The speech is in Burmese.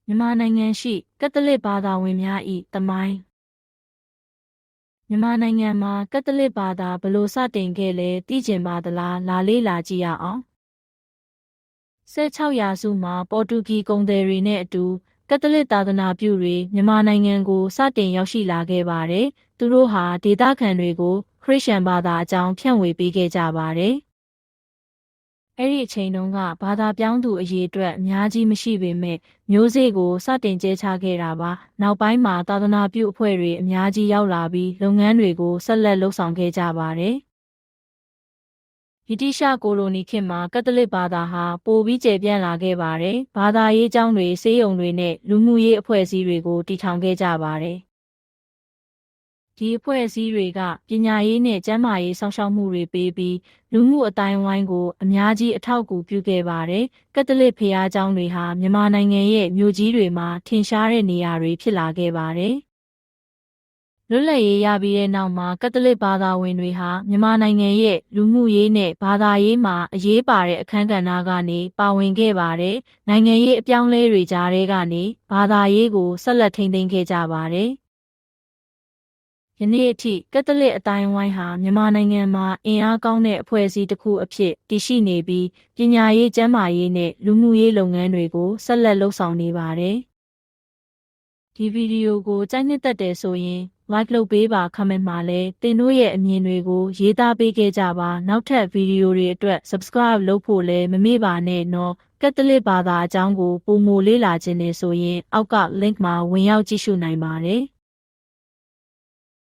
မြန်မာနိုင်ငံရှိကက်သလစ်ဘာသာဝင်များ၏သမိုင်းမြန်မာနိုင်ငံမှာကက်သလစ်ဘာသာဘယ်လိုစတင်ခဲ့လဲသိချင်ပါသလားလာလေ့လာကြည့်ရအောင်16ရာစုမှာပေါ်တူဂီကုန်သည်တွေနဲ့အတူကက်သလစ်သာသနာပြုတွေမြန်မာနိုင်ငံကိုစတင်ရောက်ရှိလာခဲ့ပါတယ်သူတို့ဟာဒေသခံတွေကိုခရစ်ယာန်ဘာသာအကြောင်းဖြန့်ဝေပေးခဲ့ကြပါတယ်အဲ့ဒီအချိန်တုန်းကဘာသာပြောင်းသူအရေးအတွက်အများကြီးမရှိပေမဲ့မျိုးစေ့ကိုစတင်ကျဲချခဲ့တာပါနောက်ပိုင်းမှာသာသနာပြုအဖွဲ့တွေအများကြီးရောက်လာပြီးလုပ်ငန်းတွေကိုဆက်လက်လုပ်ဆောင်ခဲ့ကြပါတယ်ဗြိတိရှကိုလိုနီခေတ်မှာကက်သလစ်ဘာသာဟာပိုပြီးကျယ်ပြန့်လာခဲ့ပါတယ်ဘာသာရေးကျောင်းတွေဆေးရုံတွေနဲ့လူမှုရေးအဖွဲ့အစည်းတွေကိုတည်ထောင်ခဲ့ကြပါတယ်ဒီအဖွဲ့အစည်းတွေကပညာရေးနဲ့ကျန်းမာရေးစောင့်ရှောက်မှုတွေပေးပြီးလူမှုအတိုင်းအဝိုင်းကိုအများကြီးအထောက်အကူပြုခဲ့ပါတယ်။ကက်သလစ်ဘုရားကျောင်းတွေဟာမြန်မာနိုင်ငံရဲ့မြို့ကြီးတွေမှာထင်ရှားတဲ့နေရာတွေဖြစ်လာခဲ့ပါတယ်။လွတ်လပ်ရေးရပြီးတဲ့နောက်မှာကက်သလစ်ဘာသာဝင်တွေဟာမြန်မာနိုင်ငံရဲ့လူမှုရေးနဲ့ဘာသာရေးမှာအရေးပါတဲ့အခန်းကဏ္ဍကနေပါဝင်ခဲ့ပါတယ်။နိုင်ငံရေးအပြောင်းလဲတွေကြားထဲကနေဘာသာရေးကိုဆက်လက်ထိန်းသိမ်းခဲ့ကြပါတယ်။ယနေ့အထိကက်သလစ်အတိုင်းအဝိုင်းဟာမြန်မာနိုင်ငံမှာအင်အားကောင်းတဲ့အဖွဲ့အစည်းတစ်ခုအဖြစ်တည်ရှိနေပြီးပညာရေးကျန်းမာရေးနဲ့လူမှုရေးလုပ်ငန်းတွေကိုဆက်လက်လုပ်ဆောင်နေပါတယ်။ဒီဗီဒီယိုကိုကြိုက်နှစ်သက်တယ်ဆိုရင် like လုပ်ပေးပါ comment မှာလည်းသင်တို့ရဲ့အမြင်တွေကိုရေးသားပေးခဲ့ကြပါနောက်ထပ်ဗီဒီယိုတွေအတွက် subscribe လုပ်ဖို့လည်းမမေ့ပါနဲ့နော်ကက်သလစ်ဘာသာအကြောင်းကိုပိုမိုလေ့လာခြင်းနဲ့ဆိုရင်အောက်က link မှာဝင်ရောက်ကြည့်ရှုနိုင်ပါတယ်